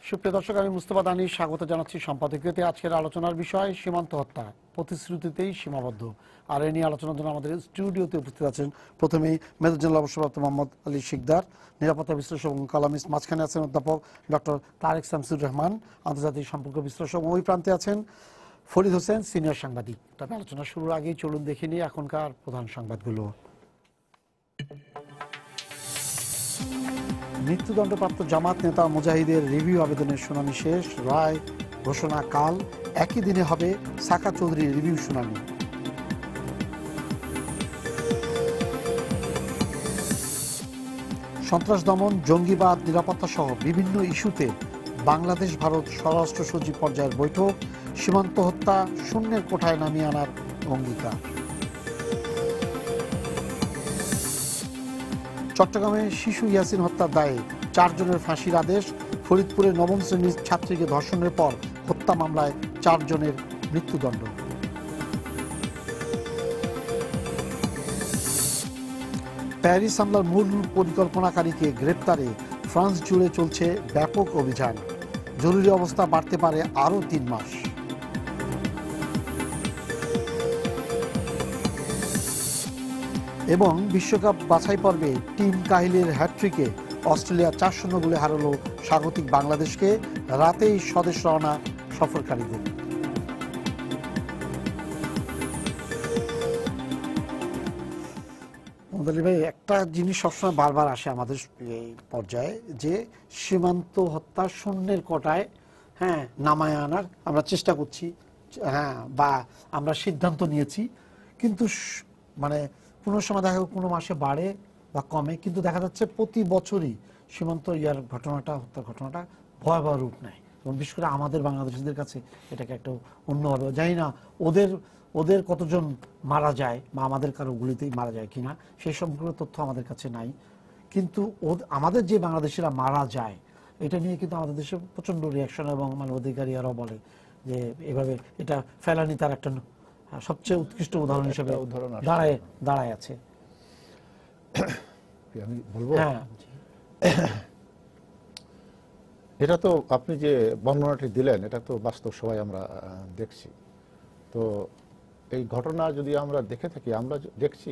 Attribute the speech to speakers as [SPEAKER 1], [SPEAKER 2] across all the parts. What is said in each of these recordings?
[SPEAKER 1] সুপ্রিয় দর্শক, আমি মুস্তফা দানিশ স্বাগত জানাচ্ছি সম্পাদকীয়তে। আজকের আলোচনার বিষয় সীমান্ত হত্যা প্রতিশ্রুতিতেই সীমাবদ্ধ। আর এ নিয়ে আলোচনার জন্য আমাদের স্টুডিওতে উপস্থিত আছেন প্রথমেই মেজর জেনারেল অবসরপ্রাপ্ত মোহাম্মদ আলী শিকদার, নিরাপত্তা বিশ্লেষক এবং কলামিস্ট। মাঝখানে আছেন অধ্যাপক ডক্টর তারেক শামসুর রহমান, আন্তর্জাতিক সম্পর্ক বিশ্লেষক। ওই প্রান্তে আছেন ফরিদ হোসেন, সিনিয়র সাংবাদিক। তবে আলোচনা শুরুর আগেই চলুন দেখে নিই এখনকার প্রধান সংবাদগুলো। মৃত্যুদণ্ডপ্রাপ্ত জামাত নেতা মুজাহিদের রিভিউ আবেদনের শুনানি শেষ, রায় ঘোষণা কাল। একই দিনে হবে সাকা চৌধুরীর রিভিউ শুনানি। সন্ত্রাস দমন, জঙ্গিবাদ, নিরাপত্তা সহ বিভিন্ন ইস্যুতে বাংলাদেশ ভারত স্বরাষ্ট্র সচিব পর্যায়ের বৈঠক। সীমান্ত হত্যা শূন্যের কোঠায় নামিয়ে আনার অঙ্গীকার। চট্টগ্রামে শিশু ইয়াসিন হত্যার দায়ে 4 জনের ফাঁসির আদেশ। ফরিদপুরে নবম শ্রেণীর ছাত্রীকে ধর্ষণের পর হত্যা মামলায় 4 জনের মৃত্যুদণ্ড। প্যারিস হামলার মূল পরিকল্পনাকারীকে গ্রেপ্তারে ফ্রান্স জুড়ে চলছে ব্যাপক অভিযান। জরুরি অবস্থা বাড়তে পারে আরও 3 মাস। এবং বিশ্বকাপ বাছাই পর্বে টিম কাহিলের হ্যাটট্রিকে অস্ট্রেলিয়া 4-0 গোলে হারালো স্বাগতিক বাংলাদেশকে। রাতেই স্বদেশ রওনা সফরকারীদের। মোদালি ভাই, একটা জিনিস সবসময় বারবার আসে আমাদের এই পর্যায়ে, যে সীমান্ত হত্যা শূন্যের কোটায় নামায় আনার আমরা চেষ্টা করছি, বা আমরা সিদ্ধান্ত নিয়েছি, কিন্তু মানে কোনো সময় দেখা কোনো মাসে বাড়ে বা কমে, কিন্তু দেখা যাচ্ছে প্রতি বছরই সীমান্ত হত্যার ঘটনাটা ভয়াবহ রূপ নেয়। এবং বিশেষ করে আমাদের বাংলাদেশিদের কাছে এটাকে একটা অন্যভাবে, জানি না ওদের কতজন মারা যায় বা আমাদের কারো গুলিতেই মারা যায় কিনা, সেই সম্পর্কে তথ্য আমাদের কাছে নাই। কিন্তু আমাদের যে বাংলাদেশিরা মারা যায়, এটা নিয়ে কিন্তু আমাদের দেশে প্রচণ্ড রিয়াকশন, এবং মানবাধিকারীরাও বলে যে এভাবে এটা ফেলানি তার একটা সবচেয়ে উৎকৃষ্ট উদাহরণ হিসেবে দাঁড়ায় আছে।
[SPEAKER 2] আমি বলবো, এটা তো আপনি যে বর্ণনাটি দিলেন এটা তো বাস্তব সবাই আমরা দেখছি। তো এই ঘটনা যদি আমরা দেখে থাকি, আমরা দেখছি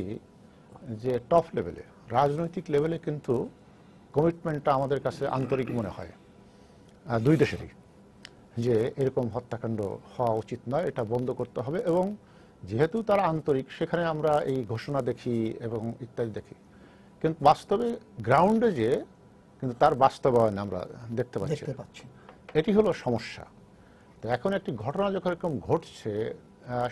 [SPEAKER 2] যে টপ লেভেলে, রাজনৈতিক লেভেলে কিন্তু কমিটমেন্টটা আমাদের কাছে আন্তরিক মনে হয় দুই দেশেরই, যে এরকম হত্যাকাণ্ড হওয়া উচিত নয়, এটা বন্ধ করতে হবে। এবং যেহেতু তারা আন্তরিক, সেখানে আমরা এই ঘোষণা দেখি এবং ইত্যাদি দেখি, কিন্তু বাস্তবে গ্রাউন্ডে যে কিন্তু তার বাস্তবায়ন আমরা দেখতে পাচ্ছি। এটি হলো সমস্যা। তো এখন একটি ঘটনা যখন এরকম ঘটছে,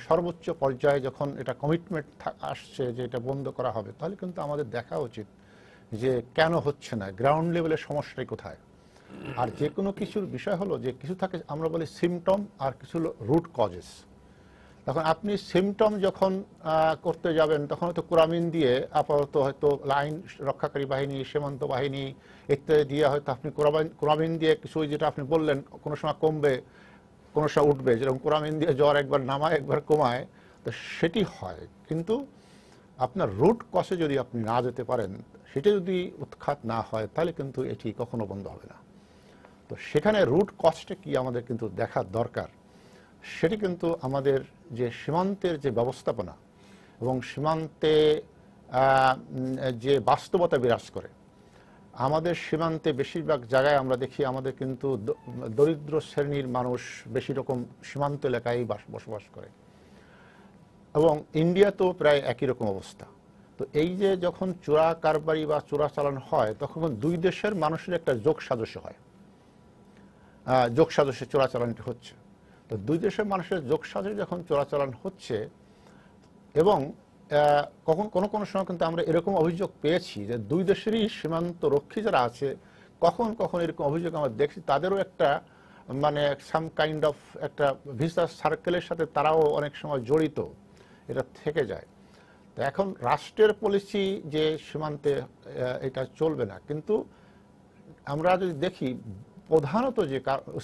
[SPEAKER 2] সর্বোচ্চ পর্যায়ে যখন এটা কমিটমেন্ট আসছে যে এটা বন্ধ করা হবে, তাহলে কিন্তু আমাদের দেখা উচিত যে কেন হচ্ছে না, গ্রাউন্ড লেভেলের সমস্যাটাই কোথায়। আর যে কোনো কিছুর বিষয় হলো যে কিছু থাকে, আমরা বলি সিমটম, আর কিছু হলো রুট কজেস। তখন আপনি সিমটম যখন করতে যাবেন, তখন হয়তো কোরামিন দিয়ে আপাতত হয়তো লাইন রক্ষাকারী বাহিনী, সীমান্ত বাহিনী ইত্যাদি দিয়ে হয়তো আপনি কোরামিন দিয়ে কিছু, যেটা আপনি বললেন কোনো সময় কমবে কোনো সময় উঠবে, যেরকম কোরামিন দিয়ে জ্বর একবার নামায় একবার কমায়, তো সেটি হয়। কিন্তু আপনার রুট কজে যদি আপনি না যেতে পারেন, সেটা যদি উৎখাত না হয়, তাহলে কিন্তু এটি কখনো বন্ধ হবে না। তো সেখানে রুট কজটা কি আমাদের কিন্তু দেখার দরকার। সেটি কিন্তু আমাদের যে সীমান্তের যে ব্যবস্থাপনা এবং সীমান্তে যে বাস্তবতা বিরাজ করে, আমাদের সীমান্তে বেশিরভাগ জায়গায় আমরা দেখি আমাদের কিন্তু দরিদ্র শ্রেণীর মানুষ বেশি রকম সীমান্ত এলাকায় বসবাস করে, এবং ইন্ডিয়া তো প্রায় একই রকম অবস্থা। তো এই যে যখন চোরা কারবারি বা চোরাচালান হয়, তখন দুই দেশের মানুষের একটা যোগ সাদস্য হয়, যোগ সাদস্যে চোরাচালানটি হচ্ছে। তো দুই দেশের মানুষের যোগ সাদস্যে যখন চোরাচালান হচ্ছে, এবং কোনো কোনো সময় কিন্তু আমরা এরকম অভিযোগ পেয়েছি যে দুই দেশেরই সীমান্ত রক্ষী যারা আছে, কখন কখন এরকম অভিযোগ আমরা দেখছি, তাদেরও একটা মানে সাম কাইন্ড অফ একটা ভিসাস সার্কেলের সাথে তারাও অনেক সময় জড়িত, এটা থেকে যায়। তো এখন রাষ্ট্রের পলিসি যে সীমান্তে এটা চলবে না, কিন্তু আমরা যদি দেখি প্রধানত যে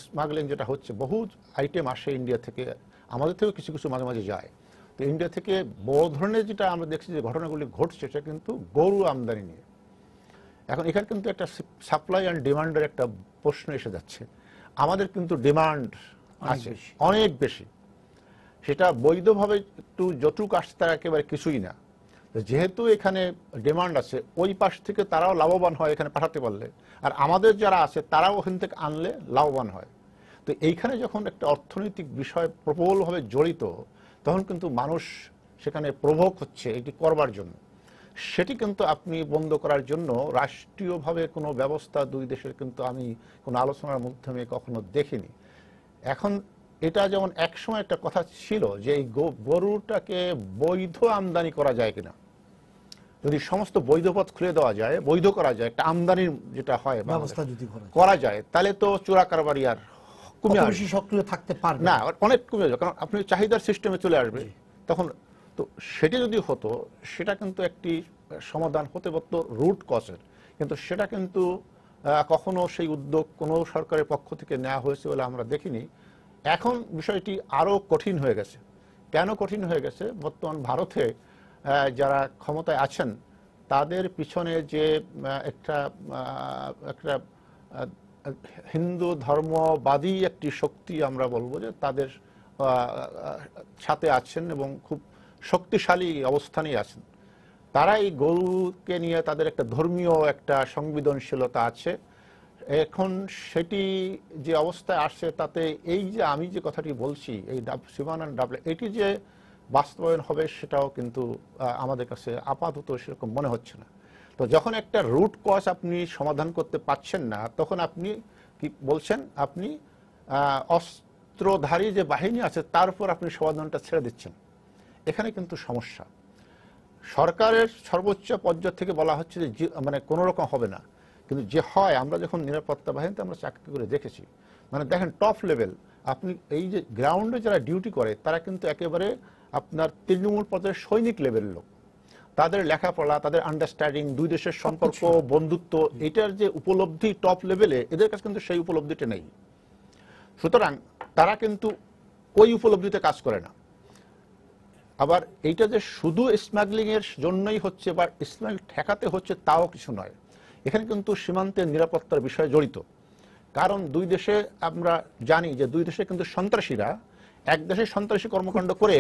[SPEAKER 2] স্মাগলিং যেটা হচ্ছে, বহু আইটেম আসে ইন্ডিয়া থেকে, আমাদের থেকেও কিছু কিছু মাঝে মাঝে যায়। তো ইন্ডিয়া থেকে বড় ধরনের যেটা আমরা দেখছি যে ঘটনাগুলি ঘটছে, সেটা কিন্তু গরু আমদানি নিয়ে। এখন এখানে কিন্তু একটা সাপ্লাই অ্যান্ড ডিমান্ডের একটা প্রশ্ন এসে যাচ্ছে। আমাদের কিন্তু ডিমান্ড আছে অনেক বেশি। সেটা বৈধভাবে একটু জটুক আসছে তার একেবারে কিছুই না। যেহেতু এখানে ডিমান্ড আছে, ওই পাশ থেকে তারাও লাভবান হয় এখানে পাঠাতে পারলে, আর আমাদের যারা আছে তারাও ওখান থেকে আনলে লাভবান হয়। তো এইখানে যখন একটা অর্থনৈতিক বিষয় প্রবলভাবে জড়িত, তখন কিন্তু মানুষ সেখানে প্রভোগ হচ্ছে এটি করবার জন্য। সেটি কিন্তু আপনি বন্ধ করার জন্য রাষ্ট্রীয়ভাবে কোনো ব্যবস্থা দুই দেশের কিন্তু আমি কোনো আলোচনার মাধ্যমে কখনো দেখিনি। এখন এটা যেমন একসময় একটা কথা ছিল যে এই গরুটাকে বৈধ আমদানি করা যায় কিনা, যদি সমস্ত বৈধ পথ খুলে দেওয়া যায়, বৈধ করা যায়, একটা আমদানির যেটা হয় ব্যবস্থা যদি করা যায়, তাহলে তো চোরা কারবারি আর কমে আসবে, সক্রিয় থাকতে পারবে না, অনেক কমে যাবে, কারণ আপনি চাহিদার সিস্টেমে চলে আসবে তখন। তো সেটা যদি হতো, সেটা কিন্তু একটি সমাধান হতে পারত রুট কজের, কিন্তু সেটা কিন্তু কখনো সেই উদ্যোগ কোনো সরকারের পক্ষ থেকে নেওয়া হয়েছে বলে আমরা দেখিনি। এখন বিষয়টি আরো কঠিন হয়ে গেছে। কেন কঠিন হয়ে গেছে? বর্তমান ভারতে যারা ক্ষমতায় আছেন তাদের পিছনে যে একটা হিন্দু ধর্মবাদী একটি শক্তি আমরা বলবো যে তাদের সাথে আছেন এবং খুব শক্তিশালী অবস্থানেই আছেন। তারা এই গরুকে নিয়ে তাদের একটা ধর্মীয় একটা সংবেদনশীলতা আছে। এখন সেটি যে অবস্থায় আসছে তাতে এই যে আমি যে কথাটি বলছি, এই সীমানা ডাবল, এটি যে বাস্তবায়ন হবে সেটাও কিন্তু আমাদের কাছে আপাতত সেরকম মনে হচ্ছে না। তো যখন একটা রুট কজ আপনি সমাধান করতে পারছেন না, তখন আপনি কি বলছেন, আপনি অস্ত্রধারী যে বাহিনী আছে তার উপর আপনি সমাধানটা ছেড়ে দিচ্ছেন। এখানে কিন্তু সমস্যা। সরকারের সর্বোচ্চ পর্যায় থেকে বলা হচ্ছে যে মানে কোনো রকম হবে না, কিন্তু যে হয়, আমরা যখন নিরাপত্তা বাহিনীতে আমরা চাকরি করে দেখেছি, মানে দেখেন টপ লেভেল, আপনি এই যে গ্রাউন্ডে যারা ডিউটি করে তারা কিন্তু একেবারে আপনার তৃণমূল পর্যায়ের সৈনিক লেভেলের লোক। তাদের লেখাপড়া, তাদের আন্ডারস্ট্যান্ডিং, দুই দেশের সম্পর্ক, বন্ধুত্ব, এটার যে উপলব্ধি টপ লেভেলে, এদের কাছে কিন্তু সেই উপলব্ধিটা নেই। সুতরাং তারা কিন্তু ওই উপলব্ধিতে কাজ করে না। আবার এইটা যে শুধু স্মাগলিং এর জন্যই হচ্ছে বা স্মাগলিং ঠেকাতে হচ্ছে তাও কিছু নয়। এখানে কিন্তু সীমান্তের নিরাপত্তার বিষয় জড়িত। কারণ দুই দেশে আমরা জানি যে দুই দেশে কিন্তু সন্ত্রাসীরা এক দেশে সন্ত্রাসী কর্মকাণ্ড করে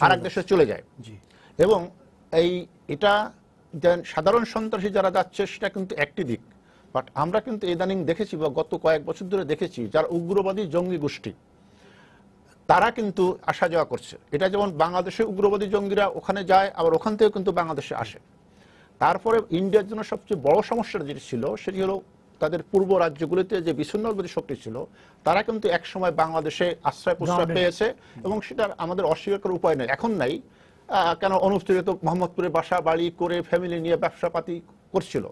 [SPEAKER 2] আরেক দেশে চলে যায়, এবং এটা সাধারণ সন্ত্রাসী যারা যাচ্ছে সেটা কিন্তু একটি দিক। বাট আমরা কিন্তু ইদানিং দেখেছি বা গত কয়েক বছর ধরে দেখেছি যারা উগ্রবাদী জঙ্গি গোষ্ঠী তারা কিন্তু আসা যাওয়া করছে। এটা যেমন বাংলাদেশে উগ্রবাদী জঙ্গিরা ওখানে যায়, আবার ওখান থেকে কিন্তু বাংলাদেশে আসে। তারপরে ইন্ডিয়ার জন্য সবচেয়ে বড় সমস্যাটা যেটি ছিল সেটি হলো তাদের পূর্ব রাজ্যগুলিতে যে বিচ্ছিন্নতাবাদী শক্তি ছিল তারা কিন্তু একসময় বাংলাদেশে আশ্রয় প্রশ্রয় পেয়েছে, এবং সেটা আমাদের অস্বীকার করার উপায় নেই, এখন নাই। কেন অনুষ্ঠিত মোহাম্মদপুরে বাসা বাড়ি করে ফ্যামিলি নিয়ে ব্যবসাপাতি করছিল,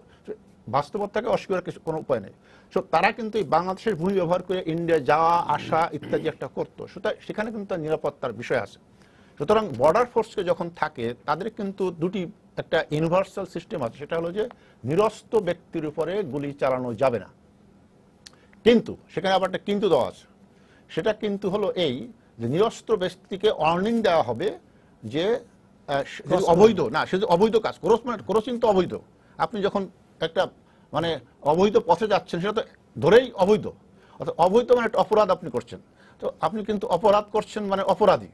[SPEAKER 2] বাস্তবতাকে অস্বীকার কোনো উপায় নেই। সো তারা কিন্তু এই বাংলাদেশের ভূমি ব্যবহার করে ইন্ডিয়া যাওয়া আসা ইত্যাদি একটা করতো, সেখানে কিন্তু নিরাপত্তার বিষয় আছে। সুতরাং বর্ডার ফোর্সকে যখন থাকে তাদের কিন্তু দুটি একটা ইউনিভার্সাল সিস্টেম আছে, সেটা হলো যে নিরস্ত্র ব্যক্তির উপরে গুলি চালানো যাবে না। কিন্তু সেখানে আবার একটা কিন্তু দেওয়া আছে, সেটা কিন্তু হলো এই যে নিরস্ত্র ব্যক্তিকে ওয়ার্নিং দেওয়া হবে যে অবৈধ না, সে অবৈধ কাজ ক্রসিং তো অবৈধ। আপনি যখন একটা মানে অবৈধ পথে যাচ্ছেন সেটা তো ধরেই অবৈধ, অর্থাৎ অবৈধ মানে একটা অপরাধ আপনি করছেন। তো আপনি কিন্তু অপরাধ করছেন মানে অপরাধী,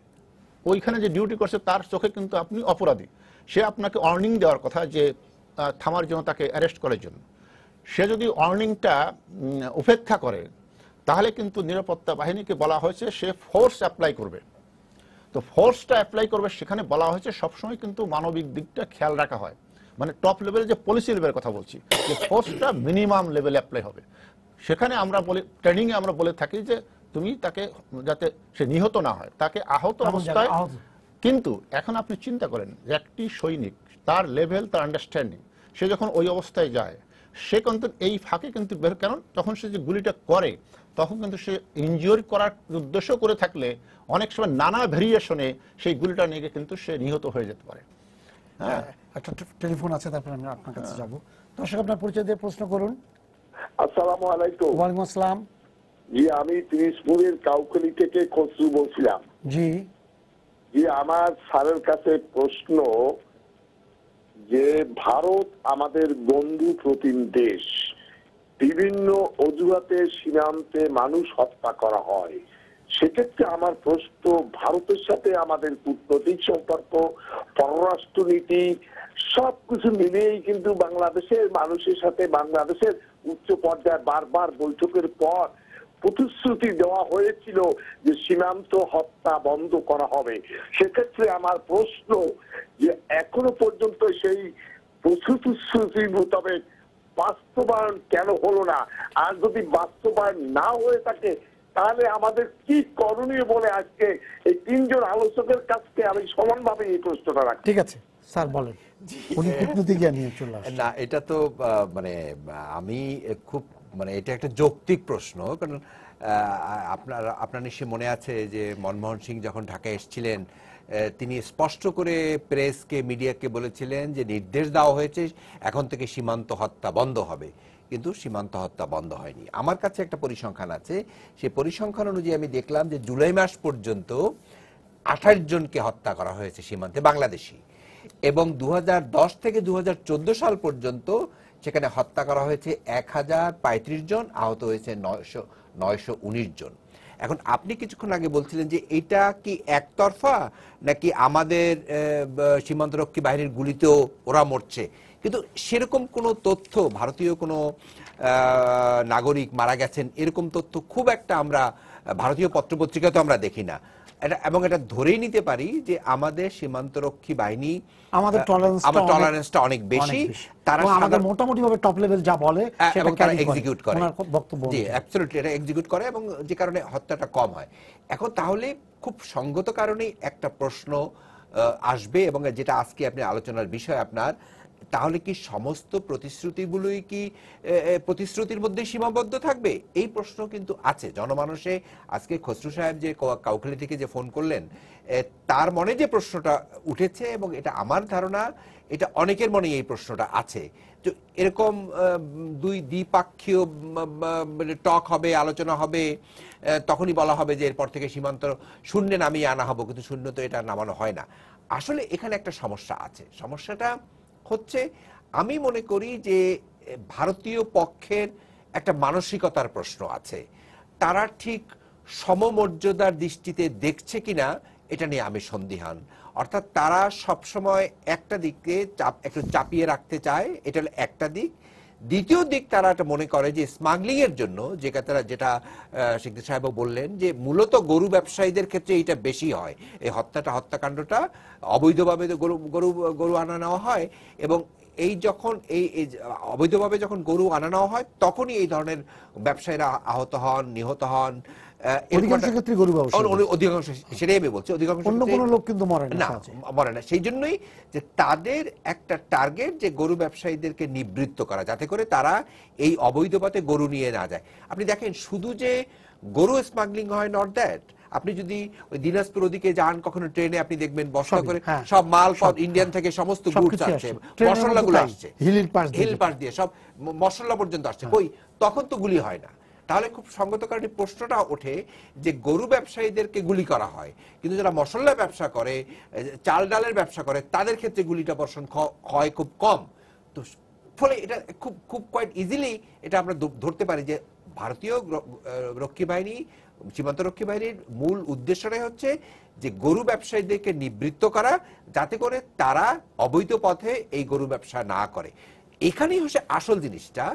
[SPEAKER 2] ওইখানে যে ডিউটি করছে তার চোখে কিন্তু আপনি অপরাধী। সে আপনাকে ওয়ার্নিং দেওয়ার কথা যে থামার জন্য, তাকে অ্যারেস্ট করার জন্য। সে যদি ওয়ার্নিংটা উপেক্ষা করে তাহলে কিন্তু নিরাপত্তা বাহিনীকে বলা হয়েছে সে ফোর্স অ্যাপ্লাই করবে। তো ফোর্সটা অ্যাপ্লাই করবে, সেখানে বলা হয়েছে সবসময় কিন্তু মানবিক দিকটা খেয়াল রাখা হয়, মানে টপ লেভেলে যে পলিসি লেভেলের কথা বলছি, যে ফোর্সটা মিনিমাম লেভেলে অ্যাপ্লাই হবে। সেখানে আমরা বলি, ট্রেনিংয়ে আমরা বলে থাকি যে তুমি তাকে যাতে সে নিহত না হয়, তাকে আহত অবস্থায়। কিন্তু এখন আপনি চিন্তা করেন যে একটি সৈনিক, তার লেভেল, তার আন্ডারস্ট্যান্ডিং, সে যখন ওই অবস্থায় যায় সে কিন্তু এই ফাঁকে কিন্তু বের, কারণ তখন সে যে গুলিটা করে তখন কিন্তু সে ইনজিওর করার উদ্দেশ্য করে থাকলে অনেক সময় নানা ভেরিয়েশনে সেই গুলিটা নিয়ে কিন্তু সে নিহত হয়ে যেতে পারে।
[SPEAKER 1] একটা টেলিফোন আছে, তারপর আমি আপনার কাছে যাব। দর্শক আপনার পরিচয় দিয়ে প্রশ্ন করুন।
[SPEAKER 3] আসসালামু আলাইকুম।
[SPEAKER 1] ওয়ালাইকুম আসসালাম।
[SPEAKER 3] জি, আমি ত্রিশপুরের কাউখালী থেকে খসরু বলছিলাম।
[SPEAKER 1] জি
[SPEAKER 3] জি, আমার স্যারের কাছে প্রশ্ন যে ভারত আমাদের বন্ধু প্রতিম দেশ, বিভিন্ন অজুহাতে সীমান্তে মানুষ হত্যা করা হয়, সেক্ষেত্রে আমার প্রশ্ন, ভারতের সাথে আমাদের কূটনৈতিক সম্পর্ক, পররাষ্ট্রনীতি সবকিছু মিলিয়েই কিন্তু বাংলাদেশের মানুষের সাথে বাংলাদেশের উচ্চ পর্যায়ে বারবার বৈঠকের পর প্রতিশ্রুতি দেওয়া হয়েছিল যে সীমান্ত হত্যা বন্ধ করা হবে। সেক্ষেত্রে আমার প্রশ্ন যে এখনো পর্যন্ত সেই প্রতিশ্রুতি মোতাবেক বাস্তবায়ন কেন হলো না? আর যদি বাস্তবায়ন না হয়ে থাকে তাহলে আমাদের কি করণীয় বলে আজকে এই তিনজন আলোচকের কাছে আমি সমানভাবে এই প্রশ্নটা রাখি।
[SPEAKER 1] ঠিক আছে স্যার বলেন, উনি কূটনীতি জ্ঞান নিয়ে চলে আসছেন।
[SPEAKER 4] না, এটা তো মানে আমি খুব মানে এটা একটা যৌক্তিক প্রশ্ন, কারণ আপনার নিশ্চয়ই মনে আছে যে মনমোহন সিং যখন ঢাকায় এসেছিলেন তিনি স্পষ্ট করে প্রেসকে, মিডিয়াকে বলেছিলেন যে নির্দেশ দেওয়া হয়েছে এখন থেকে সীমান্ত হত্যা বন্ধ হবে, কিন্তু সীমান্ত হত্যা বন্ধ হয়নি। আমার কাছে একটা পরিসংখ্যান আছে, সেই পরিসংখ্যান অনুযায়ী আমি দেখলাম যে জুলাই মাস পর্যন্ত 28 জনকে হত্যা করা হয়েছে সীমান্তে বাংলাদেশি, এবং 2010 থেকে 2014 সাল পর্যন্ত সেখানে হত্যা করা হয়েছে 1035 জন, আহত হয়েছে 919 জন। এখন আপনি কিছুক্ষণ আগে বলছিলেন যে এটা কি একতরফা নাকি আমাদের সীমান্তরক্ষী বাহিনীর গুলিতেও ওরা মরছে, কিন্তু সেরকম কোনো তথ্য, ভারতীয় কোনো নাগরিক মারা গেছেন এরকম তথ্য খুব একটা আমরা ভারতীয় পত্রপত্রিকাতে আমরা দেখি না। এবং এটা ধরেই নিতে পারি যে আমাদের সীমান্তরক্ষী বাহিনী, আমাদের টলারেন্সটা অনেক বেশি, তারা
[SPEAKER 1] আমাদের মোটামুটি ভাবে টপ লেভেল যা বলে
[SPEAKER 4] এবং তারা এক্সিকিউট করে,
[SPEAKER 1] বক্তব্য
[SPEAKER 4] জি অ্যাবসলিউটলি এটা এক্সিকিউট করে, এবং যে কারণে হত্যাটা কম হয়। এখন তাহলে খুব সঙ্গত কারণেই একটা প্রশ্ন আসবে, এবং যেটা আজকে আপনি আলোচনার বিষয় আপনার, তাহলে কি সমস্ত প্রতিশ্রুতিগুলোই কি প্রতিশ্রুতির মধ্যে সীমাবদ্ধ থাকবে? এই প্রশ্ন কিন্তু আছে জনমানসে। আজকে খসরু সাহেব যে কাউখালী থেকে যে ফোন করলেন, তার মনে যে প্রশ্নটা উঠেছে, এবং এটা আমার ধারণা এটা অনেকের মনে এই প্রশ্নটা আছে, তো এরকম দুই দ্বিপাক্ষীয় টক হবে, আলোচনা হবে, তখনই বলা হবে যে এরপর থেকে সীমান্ত শূন্যে নামিয়ে আনা হবে, কিন্তু শূন্য তো এটা নামানো হয় না। আসলে এখানে একটা সমস্যা আছে। সমস্যাটা হচ্ছে, আমি মনে করি যে ভারতীয় পক্ষের একটা মানসিকতার প্রশ্ন আছে, তারা ঠিক সমমর্যাদার দৃষ্টিতে দেখছে কিনা এটা নিয়ে আমি সন্দিহান। অর্থাৎ তারা সবসময় একটা দিককে একটু চাপিয়ে রাখতে চায়, এটা হলো একটা দিক। দ্বিতীয় দিক, তারা এটা মনে করে যে স্মাগলিং এর জন্য, যেটা শিকদার সাহেব বললেন যে মূলত গরু ব্যবসায়ীদের ক্ষেত্রে এটা বেশি হয়, এই হত্যাকাণ্ডটা অবৈধভাবে গরু আনা নেওয়া হয়, এবং এই যখন এই অবৈধভাবে যখন গরু আনা নেওয়া হয় তখনই এই ধরনের ব্যবসায়ীরা আহত হন, নিহত হন। অধিকাংশ, সেটাই আমি বলছি, অধিকাংশ লোক কিন্তু মরে না। সেই জন্যই যে তাদের একটা টার্গেট যে গরু ব্যবসায়ীদেরকে নিবৃত্ত করা, যাতে করে তারা এই অবৈধ পথে গরু নিয়ে না যায়। আপনি দেখেন, শুধু যে গরু স্মাগলিং হয়, নট দ্যাট, আপনি যদি ওই দিনাজপুর ওদিকে যান কখনো ট্রেনে, আপনি দেখবেন বস্তা করে সব মাল ইন্ডিয়ান থেকে সমস্ত গুডস আসছে, মশলাগুলো আসছে, হিল পাস দিয়ে সব মশলা পর্যন্ত আসছে, কই তখন তো গুলি হয় না। তাহলে খুব সঙ্গত কারণে প্রশ্নটা ওঠে যে গরু ব্যবসায়ীদেরকে গুলি করা হয়, কিন্তু যারা মশলা ব্যবসা করে, চাল ডালের ব্যবসা করে, তাদের ক্ষেত্রে গুলিটা বর্ষণ হয় খুব কম। তো ফলে এটা খুব কোয়াইট ইজিলি এটা আমরা ধরতে পারি যে ভারতীয় রক্ষী বাহিনী, সীমান্তরক্ষী বাহিনীর মূল উদ্দেশ্যটাই হচ্ছে যে গরু ব্যবসায়ীদেরকে নিবৃত্ত করা, যাতে করে তারা অবৈধ পথে এই গরু ব্যবসা না করে। এখানেই হচ্ছে আসল জিনিসটা,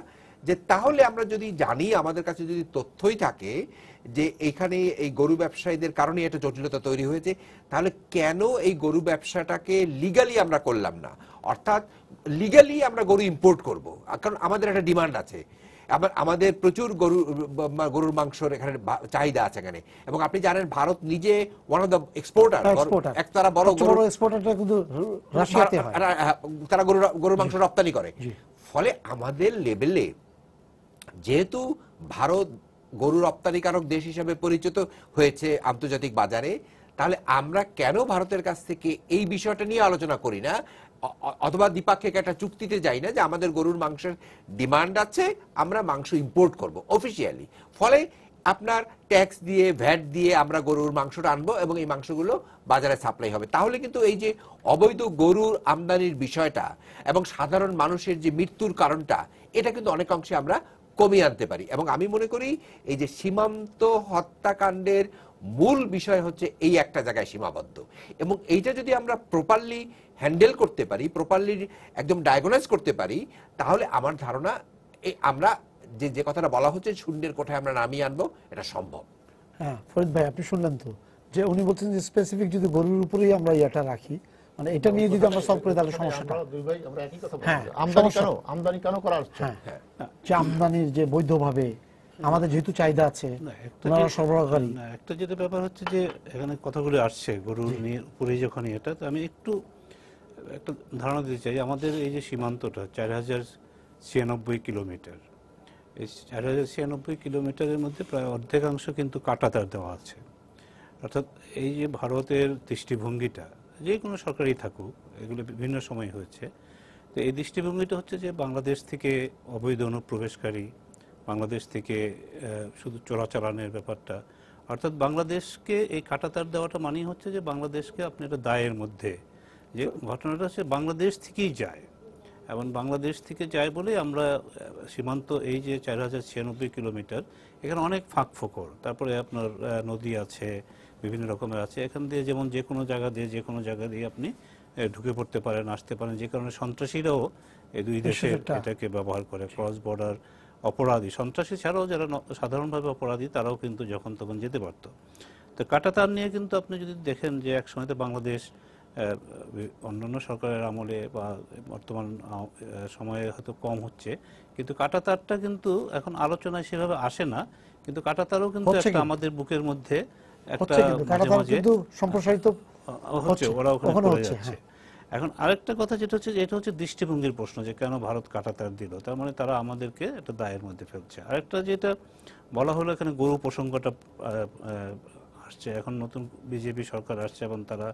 [SPEAKER 4] যে তাহলে আমরা যদি জানি, আমাদের কাছে যদি তথ্যই থাকে যে এখানে এই গরু ব্যবসায়ীদের কারণে একটা জটিলতা তৈরি হয়েছে, তাহলে কেন এই গরু ব্যবসাটাকে লিগালি আমরা করলাম না? অর্থাৎ লিগালি আমরা গরু ইম্পোর্ট করব, কারণ আমাদের একটা ডিমান্ড আছে, আমাদের প্রচুর গরুর মাংসের এখানে চাহিদা আছে এখানে। এবং আপনি জানেন ভারত নিজে ওয়ান অফ দ্য এক্সপোর্টার, তারা বড় এক্সপোর্টারটা কিন্তু রাশিয়াতে হয়, তারা গরুর মাংস রপ্তানি করে। ফলে আমাদের লেভেলে যেহেতু ভারত গরু রপ্তানিকারক দেশ হিসেবে পরিচিত হয়েছে আন্তর্জাতিক বাজারে, তাহলে আমরা কেন ভারতের কাছ থেকে এই বিষয়টা নিয়ে আলোচনা করি না, অথবা দ্বিপাক্ষিক একটা চুক্তিতে যাই না যে আমাদের গরুর মাংসের ডিমান্ড আছে, আমরা মাংস ইম্পোর্ট করব অফিসিয়ালি। ফলে আপনার ট্যাক্স দিয়ে, ভ্যাট দিয়ে আমরা গরুর মাংসটা আনবো, এবং এই মাংসগুলো বাজারে সাপ্লাই হবে। তাহলে কিন্তু এই যে অবৈধ গরুর আমদানির বিষয়টা এবং সাধারণ মানুষের যে মৃত্যুর কারণটা, এটা কিন্তু অনেকাংশে আমরা কমিয়ে আনতে পারি। এবং আমি মনে করি এই যে সীমান্ত হত্যাকাণ্ডের মূল বিষয় হচ্ছে এই একটা জায়গায় সীমাবদ্ধ, এবং এইটা যদি আমরা প্রপারলি হ্যান্ডেল করতে পারি, প্রপারলি একদম ডায়াগনাইজ করতে পারি, তাহলে আমার ধারণা আমরা যে কথাটা বলা হচ্ছে শূন্যের কোঠায় আমরা নামিয়ে আনবো, এটা সম্ভব।
[SPEAKER 1] হ্যাঁ ফরিদ ভাই, আপনি শুনলেন তো যে উনি বলছেন যে স্পেসিফিক যদি গরুর উপরেই আমরা এটা রাখি, মানে এটা নিয়ে যদি আমরা সলভ করি তাহলে সমস্যাটা।
[SPEAKER 2] দুই ভাই আমরা একই কথা
[SPEAKER 1] হ্যাঁ,
[SPEAKER 2] বলছি, আমদানি কেন করা হচ্ছে?
[SPEAKER 1] হ্যাঁ, যে আমদানির যে বৈধভাবে আমাদের যেহেতু চাহিদা আছে, ওনারা সরবরাহকারী।
[SPEAKER 5] একটা যেটা ব্যাপার হচ্ছে যে এখানে কথাগুলো আসছে গরু নিয়ে উপরে যখন এটা, তো আমি একটু একটা ধারণা দিতে চাই। আমাদের এই যে সীমান্তটা 4096 কিলোমিটার, এই 4096 কিলোমিটারের মধ্যে প্রায় অর্ধেকাংশ কিন্তু কাঁটাতার দেওয়া আছে। অর্থাৎ এই যে ভারতের দৃষ্টিভঙ্গিটা, যে কোনো সরকারই থাকুক, এগুলো বিভিন্ন সময় হয়েছে, তো এই দৃষ্টিভঙ্গিটা হচ্ছে যে বাংলাদেশ থেকে অবৈধ অনুপ্রবেশকারী, বাংলাদেশ থেকে শুধু চোরাচালানের ব্যাপারটা, অর্থাৎ বাংলাদেশকে এই কাঁটাতার দেওয়াটা মানেই হচ্ছে যে বাংলাদেশকে আপনি একটা দায়ের মধ্যে, যে ঘটনাটা হচ্ছে বাংলাদেশ থেকেই যায়, এবং বাংলাদেশ থেকে যায় বলে আমরা সীমান্ত এই যে 4096 কিলোমিটার, এখানে অনেক ফাঁক ফোকর, তারপরে আপনার নদী আছে, বিভিন্ন রকমের আছে, এখান দিয়ে যেমন যে কোনো জায়গা দিয়ে যে কোনো জায়গা দিয়ে আপনি ঢুকে পড়তে পারেন, আসতে পারেন, যে কারণে সন্ত্রাসীরাও এই দুই দেশে এটাকে ব্যবহার করে। ক্রস বর্ডার অপরাধী, সন্ত্রাসী ছাড়াও যারা সাধারণভাবে অপরাধী, তারাও কিন্তু যখন তখন যেতে পারত। তো কাঁটাতার নিয়ে কিন্তু আপনি যদি দেখেন যে এক সময়তে বাংলাদেশ অন্যান্য সরকারের আমলে বা বর্তমান সময়ে হয়তো কম হচ্ছে, কিন্তু কাঁটাতারটা কিন্তু এখন আলোচনায় সেভাবে আসে না, কিন্তু কাঁটাতারও কিন্তু একটা আমাদের বুকের মধ্যে একটা মাঝে মাঝে
[SPEAKER 1] সম্প্রসারিত
[SPEAKER 5] হচ্ছে, ওরা ওখানে চলে যাচ্ছে। এখন আরেকটা কথা যেটা হচ্ছে, এটা হচ্ছে দৃষ্টিভঙ্গির প্রশ্ন, যে কেন ভারত কাঁটাতার দিল, তার মানে তারা আমাদেরকে একটা দায়ের মধ্যে ফেলছে। আরেকটা যেটা বলা হলো, এখানে গরু প্রসঙ্গটা আসছে, এখন নতুন বিজেপি সরকার আসছে এবং তারা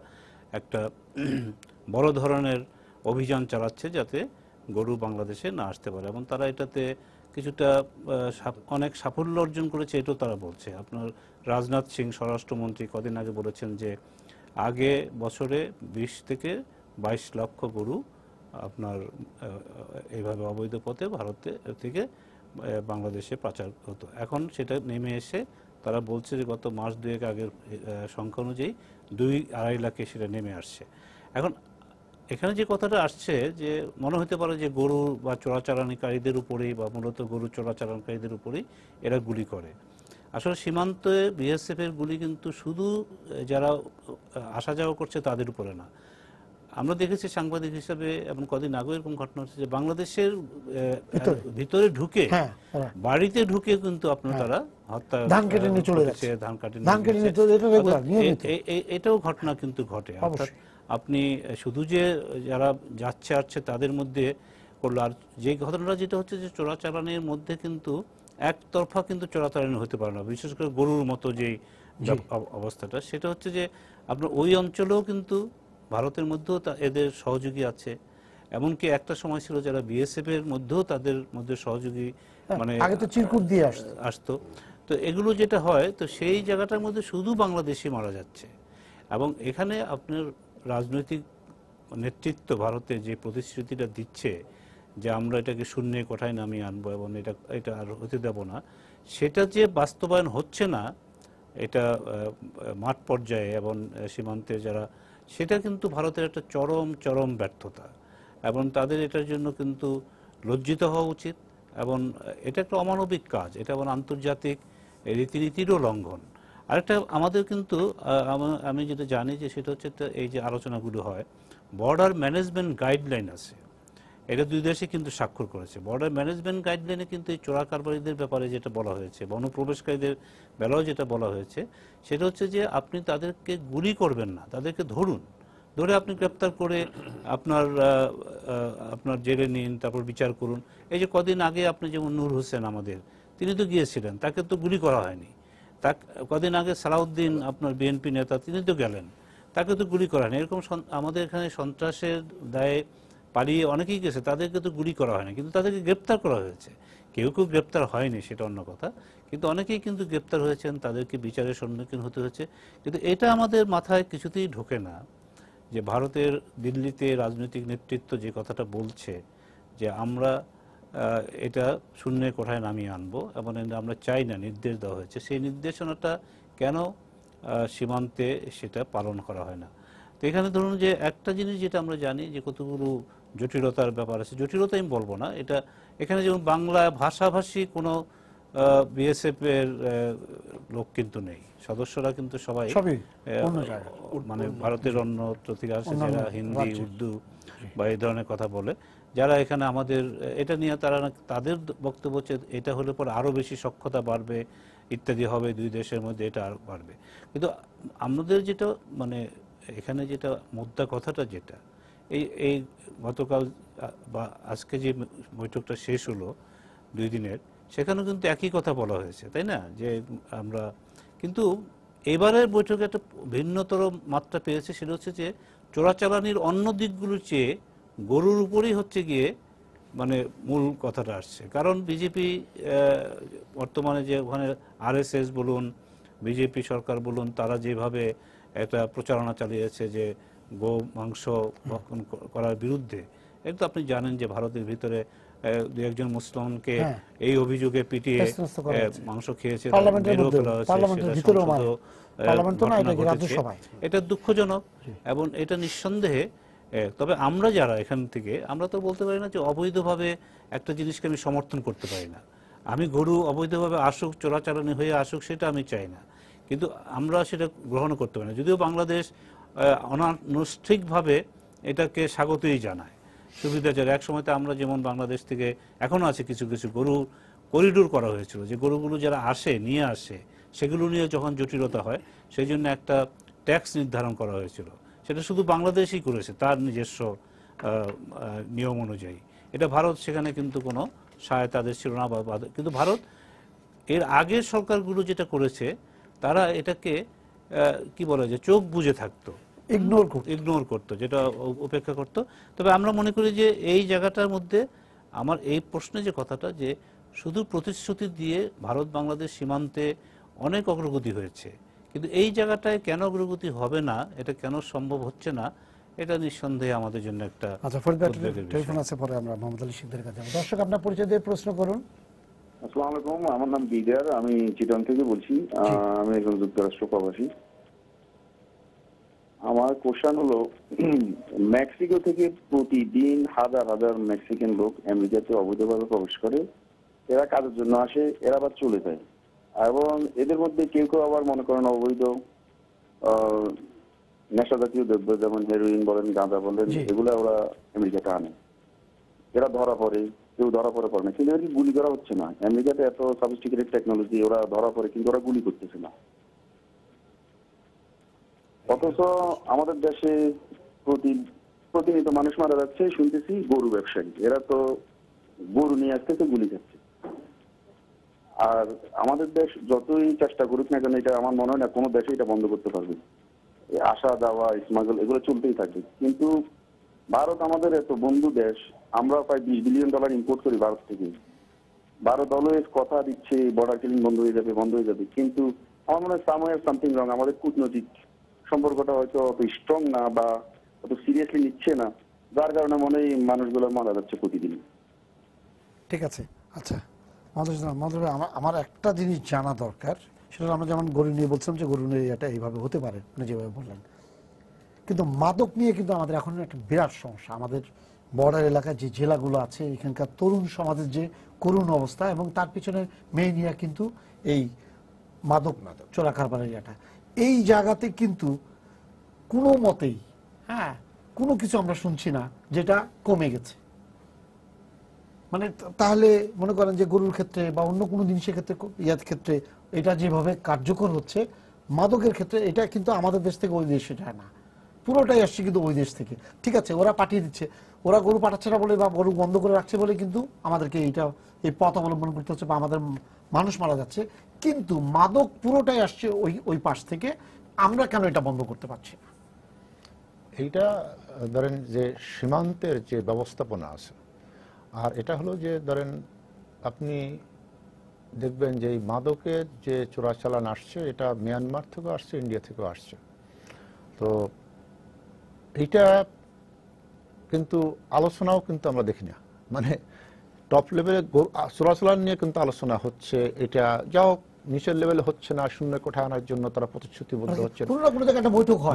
[SPEAKER 5] একটা বড় ধরনের অভিযান চালাচ্ছে যাতে গরু বাংলাদেশে না আসতে পারে, এবং তারা এটাতে কিছুটা অনেক সাফল্য অর্জন করেছে, এটাও তারা বলছে। আপনার রাজনাথ সিং স্বরাষ্ট্রমন্ত্রী কদিন আগে বলেছেন যে আগে বছরে 20 থেকে 22 লক্ষ গরু আপনার এইভাবে অবৈধ পথে ভারতে থেকে বাংলাদেশে পাচার হতো, এখন সেটা নেমে এসে তারা বলছে যে গত মাস দুয়েক আগের সংখ্যা অনুযায়ী 2-2.5 লাখে সেটা নেমে আসছে। এখন এখানে যে কথাটা আসছে, যে মনে হতে পারে যে গরু বা চোরাচালানকারীদের উপরেই, বা মূলত গরু চোরাচালানকারীদের উপরেই এরা গুলি করে। আসলে সীমান্তে বিএসএফ এর গুলি কিন্তু শুধু যারা আসা যাওয়া করছে তাদের উপরে না। আমরা দেখেছি সাংবাদিক হিসেবে, এবং কদিন আগে এরকম ঘটনা হচ্ছে যে বাংলাদেশের ভিতরে ঢুকে, বাড়িতে ঢুকে কিন্তু আপনার তারা হত্যা, ধান কেটে নিয়ে চলে যাচ্ছে, ধান কাটে এটাও ঘটনা কিন্তু ঘটে। অর্থাৎ আপনি শুধু যে যারা যাচ্ছে আসছে তাদের মধ্যে করলো, আর যে ঘটনাটা যেটা হচ্ছে যে চোরাচালানের মধ্যে কিন্তু একতরফা কিন্তু চোরাচালানি হতে পারে না, বিশেষ করে গরুর মতো যে অবস্থাটা, সেটা হচ্ছে যে আপনার ওই অঞ্চলেও কিন্তু ভারতের মধ্যেও এদের সহযোগী আছে, এমনকি একটা সময় ছিল যারা বিএসএফ এর মধ্যেও তাদের মধ্যে সহযোগী, মানে আগে তো চিরকুট দিয়ে আসতো। তো এগুলো যেটা হয়, তো সেই জায়গাটার মধ্যে শুধু বাংলাদেশি মারা যাচ্ছে, এবং এখানে আপনার রাজনৈতিক নেতৃত্ব ভারতে যে প্রতিশ্রুতিটা দিচ্ছে যে আমরা এটাকে শূন্যের কোঠায় নামিয়ে আনবো এবং এটা আর হতে দেব না, সেটা যে বাস্তবায়ন হচ্ছে না এটা মাঠ পর্যায়ে এবং সীমান্তে যারা, সেটা কিন্তু ভারতের একটা চরম ব্যর্থতা, এবং তাদের এটার জন্য কিন্তু লজ্জিত হওয়া উচিত, এবং এটা একটা অমানবিক কাজ, এটা আবার আন্তর্জাতিক রীতিনীতিরও লঙ্ঘন। আরেকটা আমাদের কিন্তু আমি যেটা জানি যে সেটা হচ্ছে এই যে আলোচনাগুলো হয়, বর্ডার ম্যানেজমেন্ট গাইডলাইন আছে, এটা দুই দেশে কিন্তু স্বাক্ষর করেছে। বর্ডার ম্যানেজমেন্ট গাইডলাইনে কিন্তু এই চোরা কারবারিদের ব্যাপারে যেটা বলা হয়েছে, অনুপ্রবেশকারীদের বেলাও যেটা বলা হয়েছে, সেটা হচ্ছে যে আপনি তাদেরকে গুলি করবেন না, তাদেরকে ধরে আপনি গ্রেপ্তার করে আপনার জেলে নিন, তারপর বিচার করুন। এই যে কদিন আগে আপনি যেমন নূর হোসেন আমাদের, তিনি তো গিয়েছিলেন, তাকে তো গুলি করা হয়নি। কদিন আগে সালাউদ্দিন আপনার বিএনপি নেতা, তিনি তো গেলেন, তাকে তো গুলি করা হয়নি। এরকম আমাদের এখানে সন্ত্রাসের দায়ে পালিয়ে অনেকেই গেছে, তাদেরকে তো গুলি করা হয়নি, কিন্তু তাদেরকে গ্রেপ্তার করা হয়েছে। কেউ গ্রেপ্তার হয়নি সেটা অন্য কথা, কিন্তু অনেকেই কিন্তু গ্রেপ্তার হয়েছেন, তাদেরকে বিচারের সম্মুখীন হতে হয়েছে। কিন্তু এটা আমাদের মাথায় কিছুতেই ঢোকে না যে ভারতের দিল্লিতে রাজনৈতিক নেতৃত্ব যে কথাটা বলছে যে আমরা এটা শূন্যের কোঠায় নামিয়ে আনবো এবং আমরা চাই না, নির্দেশ দেওয়া হয়েছে, সেই নির্দেশনাটা কেন সীমান্তে সেটা পালন করা হয় না? তো এখানে ধরুন যে একটা জিনিস যেটা আমরা জানি যে কতগুলো জটিলতার ব্যাপার আছে, জটিলতা আমি বলবো না, এটা এখানে যেমন বাংলা ভাষাভাষী কোনো বিএসএফ এর লোক কিন্তু নেই, সদস্যরা কিন্তু সবাই মানে ভারতের অন্যত্র থেকে আসে, যারা হিন্দি, উর্দু বা এই ধরনের কথা বলে, যারা এখানে আমাদের এটা নিয়ে তাদের বক্তব্য হচ্ছে এটা হলে পরে আরো বেশি সখ্যতা বাড়বে ইত্যাদি হবে, দুই দেশের মধ্যে এটা আরো বাড়বে। কিন্তু আমাদের যেটা মানে এখানে যেটা মুদ্রা কথাটা যেটা এই গতকাল বা আজকে যে বৈঠকটা শেষ হলো 2 দিনের, সেখানেও কিন্তু একই কথা বলা হয়েছে, তাই না? যে আমরা কিন্তু এবারের বৈঠকে একটা ভিন্নতর মাত্রা পেয়েছে, সেটা হচ্ছে যে চোরাচালানির অন্য দিকগুলোর চেয়ে গরুর উপরেই হচ্ছে গিয়ে মানে মূল কথাটা আসছে। কারণ বিজেপি বর্তমানে যে ওখানে আরএসএস বলুন, বিজেপি সরকার বলুন, তারা যেভাবে একটা প্রচারণা চালিয়েছে যে গো মাংস ভক্ষণ করার বিরুদ্ধে, এটা তো আপনি জানেন যে ভারতের ভিতরে 2-1 মুসলমানকে এই অভিযোগে পিটিয়ে মাংস খেয়েছে, এটা দুঃখজনক এবং এটা নিঃসন্দেহে। তবে আমরা যারা এখান থেকে, আমরা তো বলতে পারি না যে অবৈধভাবে একটা জিনিসকে আমি সমর্থন করতে পারি না। আমি গরু অবৈধভাবে আসুক, চোরাচালানি হয়ে আসুক, সেটা আমি চাই না, কিন্তু আমরা সেটা গ্রহণ করতে পারি না। যদিও বাংলাদেশ অনানুষ্ঠানিকভাবে এটাকে স্বাগতই জানায়, সুবিধাজনক। এক সময়তে আমরা যেমন বাংলাদেশ থেকে এখনো আছে কিছু কিছু গরু করিডোর করা হয়েছিল, যে গরুগুলো যারা নিয়ে আসে সেগুলো নিয়ে যখন জটিলতা হয় সেই জন্য একটা ট্যাক্স নির্ধারণ করা হয়েছিল। সেটা শুধু বাংলাদেশই করেছে তার নিজস্ব নিয়ম অনুযায়ী। এটা ভারত সেখানে কিন্তু কোনো সহায়তাদের ছিল না, কিন্তু ভারত এর আগের সরকারগুলো যেটা করেছে, তারা এটাকে কি বলে যে চোখ বুজে থাকতো, ইগনোর করতো, যেটা উপেক্ষা করতো। তবে আমরা মনে করি যে এই জায়গাটার মধ্যে আমার এই প্রশ্নে যে কথাটা, যে শুধু প্রতিশ্রুতি দিয়ে ভারত বাংলাদেশ সীমান্তে অনেক অগ্রগতি হয়েছে, কিন্তু এই জায়গাটায় কেন অগ্রগতি হবে না, এটা কেন সম্ভব হচ্ছে না, এটা নিঃসন্দেহে আমাদের জন্য একটা
[SPEAKER 1] টেলিফোন আছে। পরে আমরা মোহাম্মদ আলী শিকদারের কাছে যাব। দর্শক, আপনার পরিচয় দিয়ে প্রশ্ন করুন।
[SPEAKER 6] আসসালামু আলাইকুম, আমার নাম দিদার, আমি চিটাং থেকে বলছি। আমি একজন যুক্তরাষ্ট্র প্রবাসী। আমার কোশ্চেন হলো, মেক্সিকো থেকে প্রতিদিন হাজার হাজার মেক্সিকান লোক আমেরিকাতে অবৈধভাবে প্রবেশ করে। এরা কাজের জন্য আসে, এরা আবার চলে যায়, এবং এদের মধ্যে কেউ কেউ আবার মনে করেন অবৈধ নেশা জাতীয় দ্রব্য, যেমন হেরোইন বলেন, গাঁজা বলেন, এগুলো ওরা আমেরিকাতে আনে। এরা ধরা পড়ে, কেউ ধরা পড়ে না, কিন্তু এর গুলি করা হচ্ছে না। আমেরিকাতে এত সফিস্টিকেটেড টেকনোলজি, ওরা ধরা পড়ে কিন্তু ওরা গুলি করতেছে না। অথচ আমাদের দেশে প্রতিনিয়ত মানুষ মারা যাচ্ছে, শুনতেছি গরু ব্যবসায়ী, এরা তো গরু নিয়ে আসতেছে, গুলি খাচ্ছে। আর আমাদের দেশ যতই চেষ্টা করুক না কেন, এটা আমার মনে হয় না কোনো দেশে এটা বন্ধ করতে পারবে। আসা যাওয়া, স্মাগল, এগুলো চলতেই থাকবে। কিন্তু ভারত আমাদের এত বন্ধু দেশ, আমরা প্রায় $20 বিলিয়ন ইম্পোর্ট করি ভারত থেকে। ভারত অলওয়েজ কথা দিচ্ছে বর্ডার কিলিং বন্ধ হয়ে যাবে, কিন্তু আমার মনে হয় সামহার সামথিং রং। আমাদের কূটনৈতিক সম্পর্কটা হয়তো অত স্ট্রং না, বা অত সিরিয়াসলি নিচ্ছে না, যার কারণে মনে হয় মানুষগুলো মারা যাচ্ছে প্রতিদিন।
[SPEAKER 1] ঠিক আছে, আচ্ছা আমার একটা জিনিস জানা দরকার, সেটা আমরা যেমন গরু নিয়ে বলছিলাম যে গরু নিয়ে এটা এইভাবে হতে পারে, আপনি যেভাবে বললেন, কিন্তু মাদক নিয়ে কিন্তু আমাদের এখন একটা বিরাট সমস্যা। আমাদের বর্ডার এলাকায় যে জেলাগুলো আছে, এখানকার তরুণ সমাজের যে করুণ অবস্থা, এবং তার পিছনে মেইন ইয়া কিন্তু এই মাদক চোরা কারবারের ইয়েটা। এই জায়গাতে কিন্তু কোনো মতেই কোনো কিছু আমরা শুনছি না যেটা কমে গেছে। মানে তাহলে মনে করেন যে গরুর ক্ষেত্রে বা অন্য কোনো জিনিসের ক্ষেত্রে, ইয়ার ক্ষেত্রে এটা যেভাবে কার্যকর হচ্ছে, মাদকের ক্ষেত্রে এটা কিন্তু আমাদের দেশ থেকে ওই দেশে যায় না, পুরোটাই আসছে কিন্তু ওই দেশ থেকে। ঠিক আছে, ওরা পাঠিয়ে দিচ্ছে, ওরা গরু পাঠাচ্ছে না বলে বা গরু বন্ধ করে রাখছে বলে কিন্তু আমাদেরকে এই পথ অবলম্বন করতে হচ্ছে, বা আমাদের মানুষ মারা যাচ্ছে। কিন্তু মাদক পুরোটাই আসছে ওই পাশ থেকে, আমরা কেন এটা বন্ধ করতে পারছি না?
[SPEAKER 2] এইটা ধরেন যে সীমান্তের যে ব্যবস্থাপনা আছে, আর এটা হলো যে ধরেন আপনি দেখবেন যে এই মাদকের যে চোরাচালান আসছে, এটা মিয়ানমার থেকেও আসছে, ইন্ডিয়া থেকেও আসছে। তো এইটা কিন্তু আলোচনাও কিন্তু আমরা দেখি না, মানে টপ লেভেলে চোরাচালান নিয়ে কিন্তু আলোচনা হচ্ছে, এটা যাও নিচের লেভেলে হচ্ছে না, শূন্য কোঠা আনার জন্য তারা প্রতিশ্রুতিবদ্ধ হচ্ছে,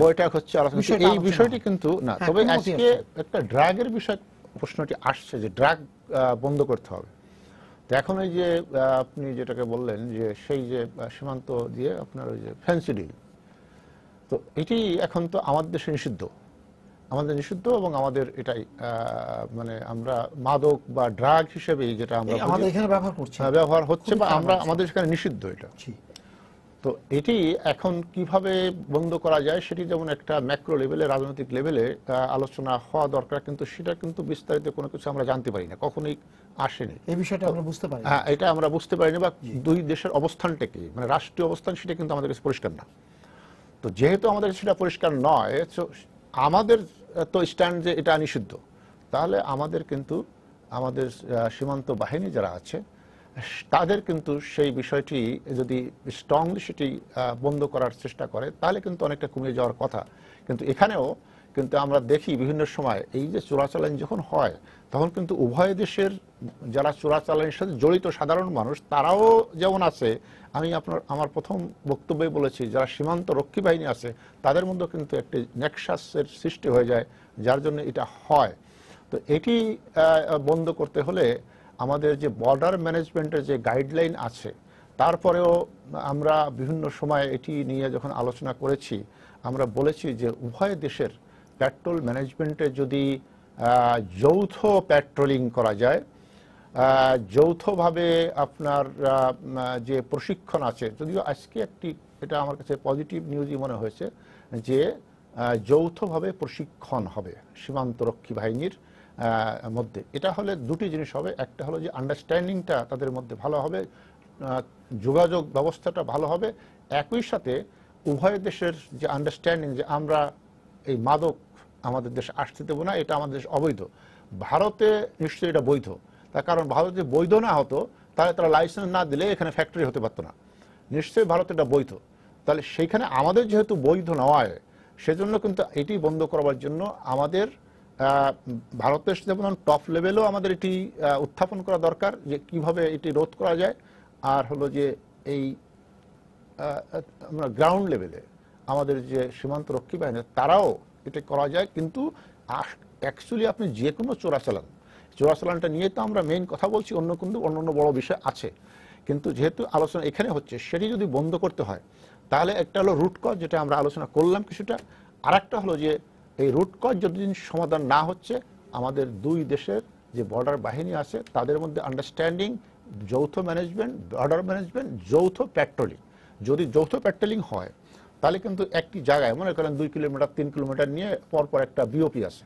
[SPEAKER 2] বৈঠক হচ্ছে, আলোচনা হচ্ছে, এই বিষয়টি কিন্তু না। তবে আজকে একটা ড্রাগের বিষয় প্রশ্নটি আসছে যে ড্রাগ বন্ধ করতে হবে। তো এখন এই যে আপনি যেটাকে বললেন যে সেই যে সীমান্ত দিয়ে আপনার ওই যে ফ্যান্সি ডিল, তো এটি এখন তো আমাদের দেশে নিষিদ্ধ, আমাদের নিষিদ্ধ, এবং আমাদের এটাই মানে আমরা মাদক বা ড্রাগ হিসেবে যেটা আমরা
[SPEAKER 1] এখানে
[SPEAKER 2] ব্যবহার হচ্ছে বা আমরা আমাদের সেখানে নিষিদ্ধ এটা। তো এটি এখন কিভাবে বন্ধ করা যায় সেটি যেমন একটা ম্যাক্রো লেভেলে, রাজনৈতিক লেভেলে আলোচনা হওয়া দরকার, কিন্তু সেটা কিন্তু বিস্তারিত কোনো কিছু আমরা জানতে পারি না, কখনোই আসেনি এই বিষয়টা আমরা বুঝতে পারি। হ্যাঁ, এটা আমরা বুঝতে পারিনি, বা দুই দেশের অবস্থানটা কি, মানে রাষ্ট্রীয় অবস্থান, সেটা কিন্তু আমাদের কাছে পরিষ্কার না। তো যেহেতু আমাদের সেটা পরিষ্কার নয়, আমাদের তো স্ট্যান্ড যে এটা নিষিদ্ধ, তাহলে আমাদের কিন্তু আমাদের সীমান্ত বাহিনী যারা আছে তাদের কিন্তু সেই বিষয়টি যদি স্ট্রংলি সেটি বন্ধ করার চেষ্টা করে তাহলে কিন্তু অনেকটা কমে যাওয়ার কথা। কিন্তু এখানেও কিন্তু আমরা দেখি বিভিন্ন সময় এই যে চোরাচালান যখন হয় তখন কিন্তু উভয় দেশের যারা চোরাচালানের সাথে জড়িত সাধারণ মানুষ তারাও যেমন আছে, আমি আমার প্রথম বক্তব্যে বলেছি, যারা সীমান্ত রক্ষী বাহিনী আছে তাদের মধ্যে কিন্তু একটি নেক্সাসের সৃষ্টি হয়ে যায়, যার জন্য এটা হয়। তো এটি বন্ধ করতে হলে আমাদের যে বর্ডার ম্যানেজমেন্টের যে গাইডলাইন আছে, তারপরেও আমরা বিভিন্ন সময় এটি নিয়ে যখন আলোচনা করেছি, আমরা বলেছি যে উভয় দেশের পেট্রোল ম্যানেজমেন্টে যদি যৌথ পেট্রোলিং করা যায়, যৌথভাবে আপনার যে প্রশিক্ষণ আছে, যদিও আজকে এটা আমার কাছে পজিটিভ নিউজই মনে হয়েছে যে যৌথভাবে প্রশিক্ষণ হবে সীমান্তরক্ষী বাহিনীর মধ্যে। এটা হলে দুটি জিনিস হবে, একটা হলো যে আন্ডারস্ট্যান্ডিংটা তাদের মধ্যে ভালো হবে, যোগাযোগ ব্যবস্থাটা ভালো হবে, একই সাথে উভয় দেশের যে আন্ডারস্ট্যান্ডিং যে আমরা এই মাদক আমাদের দেশে আসতে দেবো না, এটা আমাদের দেশ অবৈধ। ভারতে নিশ্চয়ই এটা বৈধ, তার কারণ ভারতে বৈধ না হতো তাহলে তারা লাইসেন্স না দিলে এখানে ফ্যাক্টরি হতে পারতো না, নিশ্চয়ই ভারতে এটা বৈধ। তাহলে সেইখানে আমাদের যেহেতু বৈধ নয়, সেজন্য কিন্তু এটি বন্ধ করবার জন্য আমাদের ভারতের যেমন টপ লেভেলেও আমাদের এটি উত্থাপন করা দরকার যে কিভাবে এটি রোধ করা যায়, আর হলো যে এই আমরা গ্রাউন্ড লেভেলে আমাদের যে সীমান্ত রক্ষী বাহিনী তারাও এটা করা যায়। কিন্তু অ্যাকচুয়ালি আপনি যে কোনো চোরাচালানটা নিয়ে তো আমরা মেইন কথা বলছি, অন্য বড় বিষয় আছে, কিন্তু যেহেতু আলোচনা এখানে হচ্ছে সেটি যদি বন্ধ করতে হয় তাহলে একটা হলো রুট কজ, যেটা আমরা আলোচনা করলাম কিছুটা, আর একটা হলো যে এই রুট কজ যতদিন সমাধান না হচ্ছে আমাদের দুই দেশের যে বর্ডার বাহিনী আছে তাদের মধ্যে আন্ডারস্ট্যান্ডিং, যৌথ ম্যানেজমেন্ট, বর্ডার ম্যানেজমেন্ট, যৌথ পেট্রোলিং, যদি যৌথ পেট্রোলিং হয় তাহলে কিন্তু একটি জায়গায় মনে করেন 2 কিলোমিটার 3 কিলোমিটার নিয়ে পরপর একটা বিওপি আছে,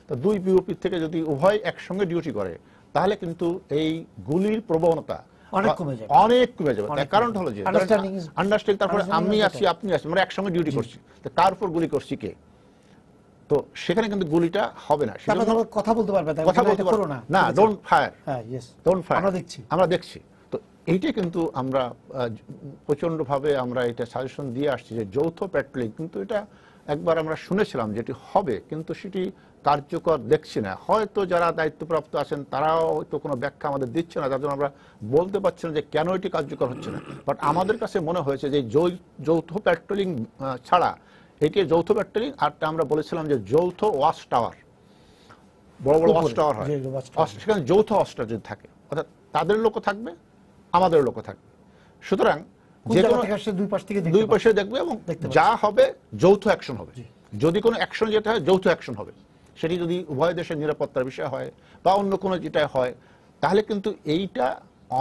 [SPEAKER 2] তো 2 বিওপি থেকে যদি উভয় একসঙ্গে ডিউটি করে তাহলে কিন্তু এই গুলির প্রবণতা অনেক কমে যাবে। কারণটা হলো যে আন্ডারস্ট্যান্ডিং, তারপরে আমি আছি আপনি আছি, আমরা একসঙ্গে ডিউটি করছি, তো কার উপর গুলি করছি কে, তো সেখানে কিন্তু গুলিটা হবে না,
[SPEAKER 1] কথা বলতে পারবে
[SPEAKER 2] না, ডোন্ট ফায়ার, আমরা দেখছি। তো এইটা কিন্তু আমরা প্রচন্ডভাবে আমরা এটা সাজেশন দিয়ে আসছি যে যৌথ পেট্রোলিং, কিন্তু এটা একবার আমরা শুনেছিলাম যেটি হবে, কিন্তু সেটি কার্যকর দেখছি না। হয়তো যারা দায়িত্বপ্রাপ্ত আছেন তারাও হয়তো কোনো ব্যাখ্যা আমাদের দিচ্ছে না, যার জন্য আমরা বলতে পারছি না যে কেন এটি কার্যকর হচ্ছে না। বাট আমাদের কাছে মনে হয়েছে যে যৌথ পেট্রোলিং ছাড়া এটি যৌথ পেট্রোলিং, আরটা আমরা বলেছিলাম যে যৌথ ওয়াচ টাওয়ার, বড় বড় ওয়াচ টাওয়ার হয়, সেখানে যৌথ ওয়াচ টাওয়ার যদি থাকে, অর্থাৎ তাদের লোকও থাকবে আমাদের লোকও থাকবে, সুতরাং যে কোনো দুই পাশে দেখবে এবং যা হবে যৌথ অ্যাকশন হবে। যদি কোনো অ্যাকশন যেতে হয় যৌথ অ্যাকশন হবে, সেটি যদি উভয় দেশের নিরাপত্তার বিষয় হয় বা অন্য কোনো যেটা হয়, তাহলে কিন্তু এইটা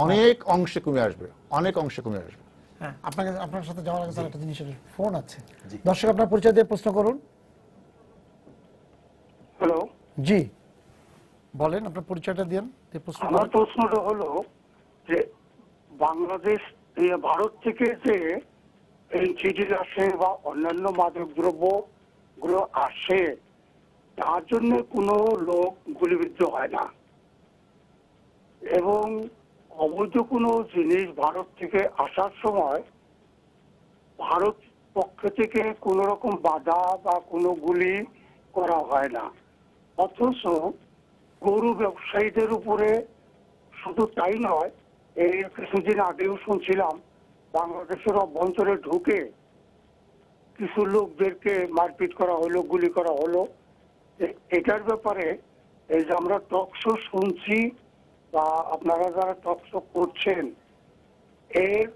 [SPEAKER 2] অনেক অংশে কমে আসবে, অনেক অংশে কমে আসবে।
[SPEAKER 1] হ্যাঁ, আপনার সাথে যাওয়ার আগে একটা জিনিসের ফোন আছে। দর্শক, আপনার পরিচয় দিয়ে প্রশ্ন করুন।
[SPEAKER 7] হ্যালো,
[SPEAKER 1] জি বলেন, আপনার পরিচয়টা দিন।
[SPEAKER 7] আমার প্রশ্নটা হলো যে বাংলাদেশ ভারত থেকে যে এই চিঠি আসে বা অন্যান্য মাদক দ্রব্য গুলো আসে, তার জন্য কোনো লোক গুলিবিদ্ধ হয় না, এবং অবৈধ কোনো জিনিস ভারত থেকে আসার সময় ভারত পক্ষ থেকে কোনো রকম বাধা বা কোনো গুলি করা হয় না। অথচ গরু ব্যবসায়ীদের উপরে শুধু তাই নয়, এই কিছুদিন আগেও শুনছিলাম বাংলাদেশের অভ্যন্তরে ঢুকে কিছু লোকদেরকে মারপিট করা হলো, গুলি করা হলো। এটার ব্যাপারে এই যে আমরা টকশো শুনছি বা আপনারা যারা টকশো করছেন, এর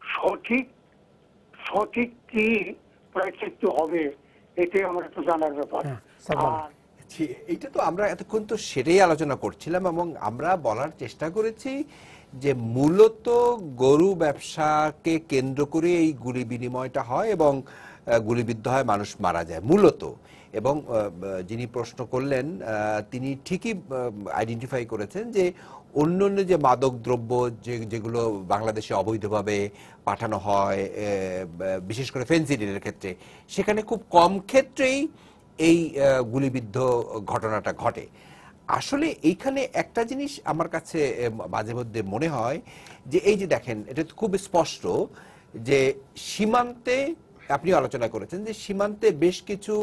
[SPEAKER 7] সঠিক সঠিক কি প্রায়শ্চিত্ত হবে, এটাই আমার একটু জানার ব্যাপার। আর
[SPEAKER 4] এইটা তো আমরা এতক্ষণ তো সেটাই আলোচনা করছিলাম, এবং আমরা বলার চেষ্টা করেছি যে মূলত গরু ব্যবসাকে কেন্দ্র করে এই গুলি বিনিময়টা হয় এবং গুলিবিদ্ধ হয়, মানুষ মারা যায় মূলত। এবং যিনি প্রশ্ন করলেন তিনি ঠিকই আইডেন্টিফাই করেছেন যে অন্যান্য যে মাদক দ্রব্য যেগুলো বাংলাদেশে অবৈধভাবে পাঠানো হয়, বিশেষ করে ফেনসিডিলের ক্ষেত্রে, সেখানে খুব কম ক্ষেত্রেই এই গুলিবিদ্ধ ঘটনাটা ঘটে। আসলে এইখানে একটা জিনিস আমার কাছে মাঝে মধ্যে মনে হয় যে এই যে দেখেন, এটা খুব স্পষ্ট যে সীমান্তে, আপনি আলোচনা করেছেন যে সীমান্তে বেশ কিছু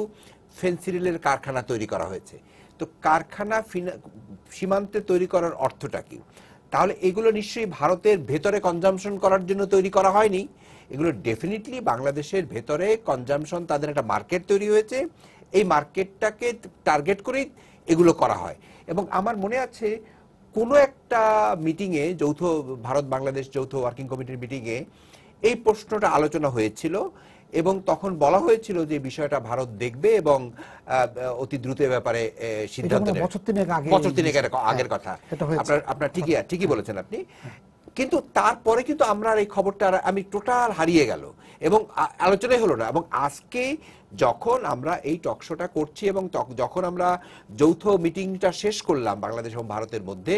[SPEAKER 4] ফেনসিডিলের কারখানা তৈরি করা হয়েছে। তো কারখানা সীমান্তে তৈরি করার অর্থটা কি? তাহলে এগুলো নিশ্চয়ই ভারতের ভেতরে কনজামশন করার জন্য তৈরি করা হয়নি। এগুলো ডেফিনেটলি বাংলাদেশের ভেতরে কনজামশন, তাদের একটা মার্কেট তৈরি হয়েছে, এই মার্কেটটাকে টার্গেট করেই এগুলো করা হয়। এবং আমার মনে আছে কোনো একটা মিটিংয়ে, যৌথ ভারত বাংলাদেশ যৌথ ওয়ার্কিং কমিটির মিটিংয়ে এই প্রশ্নটা আলোচনা হয়েছিল, এবং তখন বলা হয়েছিল যে বিষয়টা ভারত দেখবে এবং অতি দ্রুত ব্যাপারে সিদ্ধান্ত নেবে। বছর তিনেক আগের কথা। আপনার ঠিকই বলেছেন আপনি। কিন্তু তারপরে কিন্তু আমরা এই খবরটা আমি টোটাল হারিয়ে গেল এবং আলোচনাই হলো না। এবং আজকে যখন আমরা এই টকশোটা করছি এবং যখন আমরা যৌথ মিটিংটা শেষ করলাম বাংলাদেশ এবং ভারতের মধ্যে,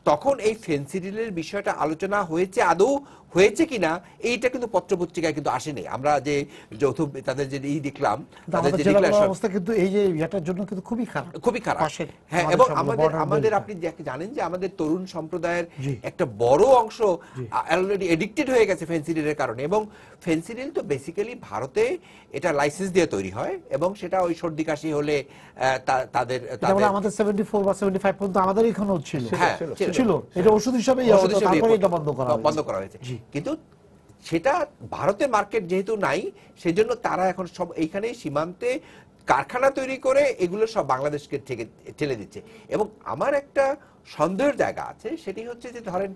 [SPEAKER 4] তখন এই ফেনসিডিলের বিষয়টা আলোচনা হয়েছে, আদৌ হয়েছে কিনা এইটা কিন্তু পত্রপত্রিকায় কিন্তু আসেনি। আমরা যে যৌথ তাদের যে দেখলাম,
[SPEAKER 1] অবস্থা কিন্তু এই যে এটার জন্য কিন্তু খুবই খারাপ।
[SPEAKER 4] হ্যাঁ, এবং আমাদের আপনি জানেন যে আমাদের তরুণ সম্প্রদায়ের একটা বড় অংশ অলরেডি এডিক্টেড হয়ে গেছে ফেনসিডিলের কারণে। এবং ফেনসিডিল তো বেসিক্যালি ভারতে এটা লাইসেন্স দিয়ে তৈরি হয় এবং সেটা ওই সর্দি কাশি হলে তাদের
[SPEAKER 1] আমাদের 74 বা 75 পর্যন্ত আমাদের এখানেও ছিল।
[SPEAKER 4] হ্যাঁ,
[SPEAKER 1] ছিল, এটা ওষুধ হিসেবে তারপরে এটা বন্ধ করা হয়েছে।
[SPEAKER 4] কিন্তু সেটা ভারতের মার্কেট যেহেতু নাই, সেজন্য তারা এখন সব এইখানে সীমান্তে কারখানা তৈরি করে এগুলো সব বাংলাদেশকে থেকে ঠেলে দিচ্ছে। এবং আমার একটা সন্দেহের জায়গা আছে, সেটি হচ্ছে যে ধরেন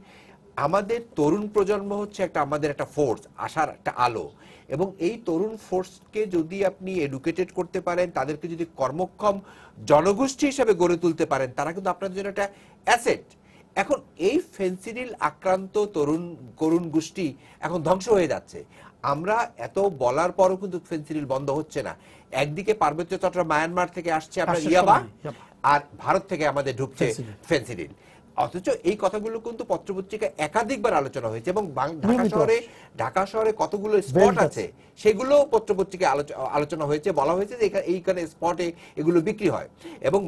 [SPEAKER 4] আমাদের তরুণ প্রজন্ম হচ্ছে আমাদের একটা ফোর্স, আশার একটা আলো, এবং এই তরুণ ফোর্সকে যদি আপনি এডুকেটেড করতে পারেন, তাদেরকে যদি কর্মক্ষম জনগোষ্ঠী হিসেবে গড়ে তুলতে পারেন, তারা কিন্তু আপনাদের জন্য একটা অ্যাসেট। এখন এই ফেনসিডিল আক্রান্ত তরুণ গোষ্ঠী এখন ধ্বংস হয়ে যাচ্ছে। আমরা এত বলার পরও কিন্তু ফেনসিডিল বন্ধ হচ্ছে না। একদিকে পার্বত্য চট্টগ্রাম মায়ানমার থেকে আসছে আপনার ইয়াবা, আর ভারত থেকে আমাদের ঢুকছে ফেনসিডিল। অথচ এই কথাগুলো কিন্তু পত্রপত্রিকায় একাধিকবার আলোচনা হয়েছে এবং ঢাকা শহরে কতগুলো স্পট আছে সেগুলো পত্রপত্রিকায় আলোচনা হয়েছে, বলা হয়েছে যে এইখানে স্পটে এগুলো বিক্রি হয়। এবং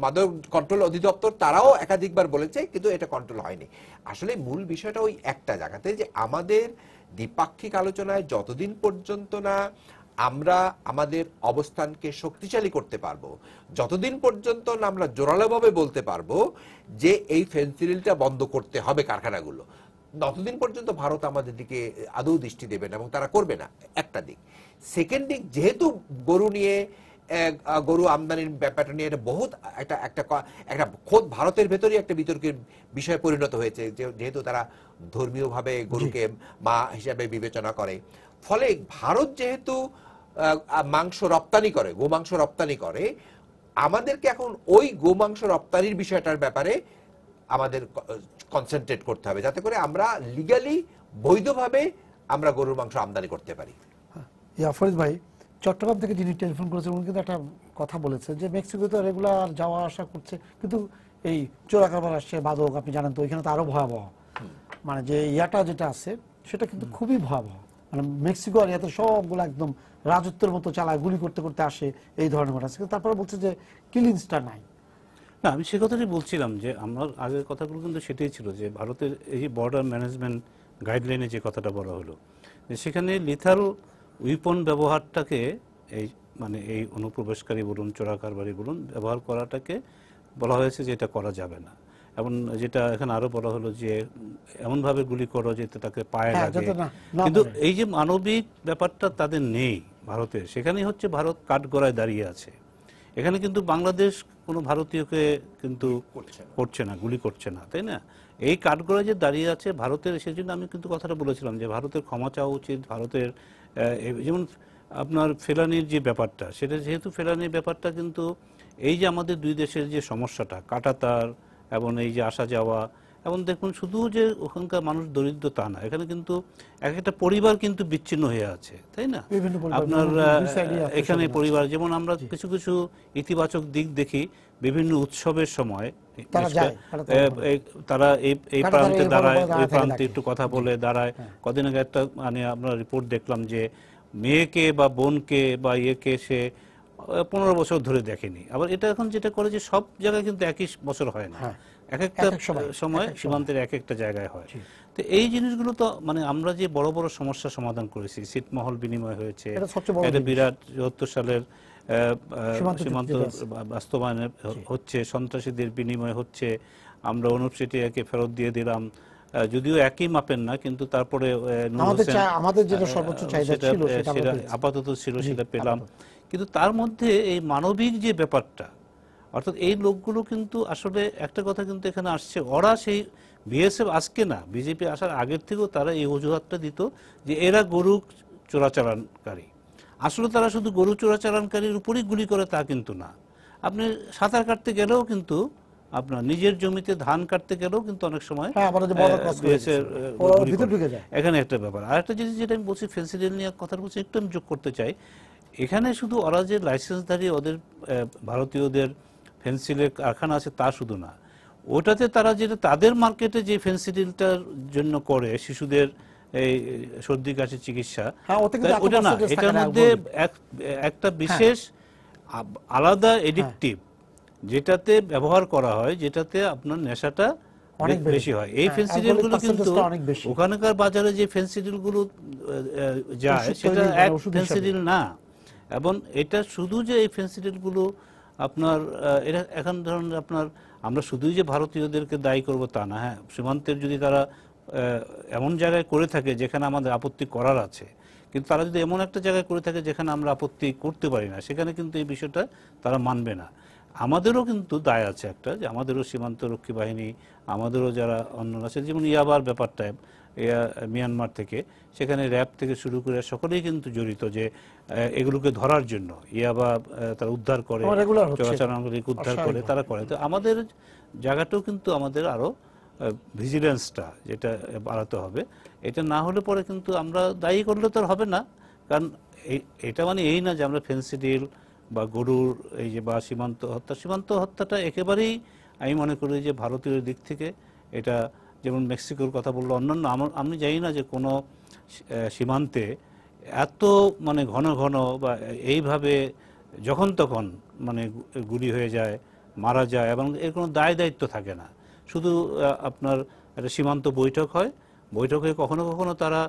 [SPEAKER 4] মাদক কন্ট্রোল অধিদপ্তর তারাও একাধিকবার বলেছে, কিন্তু এটা কন্ট্রোল হয়নি। আসলে মূল বিষয়টা ওই একটা জায়গাতে যে আমাদের দ্বিপাক্ষিক আলোচনায় যতদিন পর্যন্ত না আমরা আমাদের অবস্থানকে শক্তিশালী করতে পারবো, যতদিন পর্যন্ত না আমরা জোরালোভাবে বলতে পারবো যে এই ফেনসিডিলটা বন্ধ করতে হবে কারখানাগুলো, ততদিন পর্যন্ত ভারত আমাদের দিকে আদৌ দৃষ্টি দেবে না এবং তারা করবে না। একটা দিক। সেকেন্ড দিক, যেহেতু গরু আমদানির ব্যাপারটা নিয়ে এটা বহুত একটা খোদ ভারতের ভেতরেই একটা বিতর্কের বিষয় পরিণত হয়েছে, যেহেতু তারা ধর্মীয়ভাবে গরুকে মা হিসাবে বিবেচনা করে। ফলে ভারত যেহেতু মাংস রপ্তানি করে, গোমাংস রপ্তানি করে, আমাদেরকে এখন ওই গোমাংস রপ্তানির বিষয়টার ব্যাপারে আমাদের কনসেন্ট্রেট করতে হবে, যাতে করে আমরা লিগালি বৈধভাবে আমরা গরুর মাংস আমদানি করতে পারি।
[SPEAKER 1] ফরিদ ভাই, চট্টগ্রাম থেকে যিনি টেলিফোন করেছেন উনি কিন্তু একটা কথা বলেছে যে মেক্সিকোতে রেগুলার যাওয়া আসা করছে, কিন্তু এই চোরা কারবার আসছে, মাদক, আপনি জানেন তো ওইখানে তো আরো ভয়াবহ, মানে যে ইয়াটা যেটা আছে সেটা কিন্তু খুবই ভয়াবহ। মানে মেক্সিকো আর ইয়াতে সবগুলো একদম রাজত্বের মতো চালায়, গুলি করতে করতে আসে, এই ধরনের ঘটনা আছে। তারপরে বলছে যে কিলিংসটা নাই।
[SPEAKER 5] না, আমি সে কথাটাই বলছিলাম যে আমার আগের কথাগুলো কিন্তু সেটাই ছিল যে ভারতের এই যে বর্ডার ম্যানেজমেন্ট গাইডলাইনে যে কথাটা বলা হলো, যে সেখানে লিথাল উইপন ব্যবহারটাকে এই অনুপ্রবেশকারী বলুন, চোরা কারবারি বলুন, ব্যবহার করাটাকে বলা হয়েছে যে এটা করা যাবে না। এবং যেটা এখানে আরো বলা হলো যে এমনভাবে গুলি করো যে তাকে পায়ে লাগে, কিন্তু এই যে মানবিক ব্যাপারটা তাদের নেই ভারতের, সেখানেই হচ্ছে ভারত কাঠগড়ায় দাঁড়িয়ে আছে। এখানে কিন্তু বাংলাদেশ কোনো ভারতীয়কে কিন্তু করছে না, গুলি করছে না, তাই না? এই কাঠগড়ায় যে দাঁড়িয়ে আছে ভারতের, সেজন্য আমি কিন্তু কথাটা বলেছিলাম যে ভারতের ক্ষমা চাওয়া উচিত। ভারতের যেমন আপনার ফেলানির যে ব্যাপারটা, সেটা যেহেতু ফেলানির ব্যাপারটা কিন্তু এই যে আমাদের দুই দেশের যে সমস্যাটা, কাঁটাতার এবং এই যে আসা যাওয়া, এবং দেখুন শুধু যে ওখানকার মানুষ দরিদ্র তা না, এখানে কিন্তু এক একটা পরিবার কিন্তু বিচ্ছিন্ন হয়ে আছে, তাই না? আপনার এখানে পরিবার, যেমন আমরা কিছু কিছু ইতিবাচক দিক দেখি, বিভিন্ন উৎসবের সময় তারা এই প্রান্তে দাঁড়ায়, ওই প্রান্তে একটু কথা বলে দাঁড়ায়। কদিন আগে একটা মানে আমরা রিপোর্ট দেখলাম যে মেয়েকে বা বোনকে বা ইয়েকে সে 15 বছর ধরে দেখেনি। আবার এটা এখন যেটা করে যে সব জায়গায় কিন্তু একই বছর হয় না, এক একটা সময় সীমান্তের এক একটা জায়গায় হয়। তো এই জিনিসগুলো তো মানে আমরা যে বড় বড় সমস্যা সমাধান করেছি, ছিটমহল বিনিময় হয়েছে, এটা বিরাট 74 সালের সীমান্ত বাস্তবায়ন হচ্ছে, সন্ত্রাসীদের বিনিময় হচ্ছে, আমরা অনুপ চেটিয়াকে ফেরত দিয়ে দিলাম, যদিও একই মাপেন না, কিন্তু তারপরে
[SPEAKER 1] আমাদের যেটা সর্বোচ্চ চাহিদা ছিল
[SPEAKER 5] সেটা আপাতত ছিল, সেটা পেলাম। কিন্তু তার মধ্যে এই মানবিক যে ব্যাপারটা, অর্থাৎ এই লোকগুলো কিন্তু আসলে একটা কথা কিন্তু এখানে আসছে, ওরা সেই বিএসএফ আজকে না, বিজেপি আসার আগের থেকেও তারা এই অজুহাতটা দিত যে এরা গরু চোরাচালানকারী। আসলে তারা শুধু গরু চোরাচালানকারীর উপরই গুলি করে তা কিন্তু না। আপনি সাঁতার কাটতে গেলেও কিন্তু, আপনার নিজের জমিতে ধান কাটতে গেলেও কিন্তু অনেক সময় এখানে একটা ব্যাপার। আর একটা জিনিস যেটা আমি বলছি, ফেন্সিডিল নিয়ে কথা বলছি, একটু আমি যোগ করতে চাই। এখানে শুধু ওরা যে লাইসেন্সধারী ওদের ভারতীয়দের ফেন্সিলের কারখানা আছে তা শুধু না, ওটাতে তারা যেটা তাদের মার্কেটে যে ফেন্সিডিলটার জন্য করে শিশুদের এই সর্দি কাশির চিকিৎসা, ওটা না, এটার মধ্যে একটা বিশেষ আলাদা এডিকটিভ যেটাতে ব্যবহার করা হয়, যেটাতে আপনার নেশাটা অনেক বেশি হয়। এই ফেন্সিডিলগুলো কিন্তু ওখানকার বাজারে যে ফেন্সিডিলগুলো যায় সেটা এক ফেন্সিডিল না। এবং এটা শুধু যে এই ফেন্সিডিলগুলো আপনার এটা এখন ধরুন আপনার, আমরা শুধুই যে ভারতীয়দেরকে দায়ী করব তা না। হ্যাঁ, সীমান্তের যদি তারা এমন জায়গায় করে থাকে যেখানে আমাদের আপত্তি করার আছে, কিন্তু তারা যদি এমন একটা জায়গায় করে থাকে যেখানে আমরা আপত্তি করতে পারি না, সেখানে কিন্তু এই বিষয়টা তারা মানবে না। আমাদেরও কিন্তু দায় আছে একটা, যে আমাদেরও সীমান্ত রক্ষী বাহিনী, আমাদেরও যারা অন্য আছে, যেমন ইয়াবার ব্যাপারটা মিয়ানমার থেকে, সেখানে র্যাব থেকে শুরু করে সকলেই কিন্তু জড়িত যে এগুলোকে ধরার জন্য ইয়াবা তারা উদ্ধার করে, চোরাচালানগুলিকে উদ্ধার করে, তারা করে। তো আমাদের জায়গাটাও কিন্তু আমাদের আরো ভিজিলেন্সটা যেটা বাড়াতে হবে। এটা না হলে পরে কিন্তু আমরা দায়ী করলে তো হবে না, কারণ এটা মানে এই না যে আমরা ফেন্সিডিল বা গরুর এই যে বা সীমান্ত হত্যাটা একেবারেই আমি মনে করি যে ভারতীয় দিক থেকে এটা, যেমন মেক্সিকোর কথা বললো, অন্যান্য আমি জানি না যে কোনো সীমান্তে এত মানে ঘন ঘন বা এইভাবে যখন তখন মানে গুলি হয়ে যায়, মারা যায়, এবং এর কোনো দায় দায়িত্ব থাকে না। শুধু আপনার একটা সীমান্ত বৈঠক হয়, বৈঠক হয়ে কখনো কখনো তারা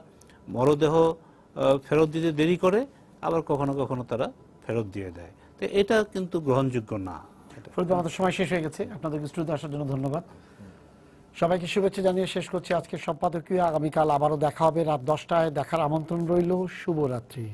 [SPEAKER 5] মরদেহ ফেরত দিতে দেরি করে, আবার কখনো কখনো তারা ফেরত দিয়ে দেয়। তো এটা কিন্তু গ্রহণযোগ্য না।
[SPEAKER 1] আমাদের সময় শেষ হয়ে গেছে, আপনাদের স্টুডিওতে আসার জন্য ধন্যবাদ। সবাইকে শুভেচ্ছা জানিয়ে শেষ করছি আজকের সম্পাদকীয়। আগামীকাল আবারও দেখা হবে রাত 10টায়, দেখার আমন্ত্রণ রইল। শুভরাত্রি।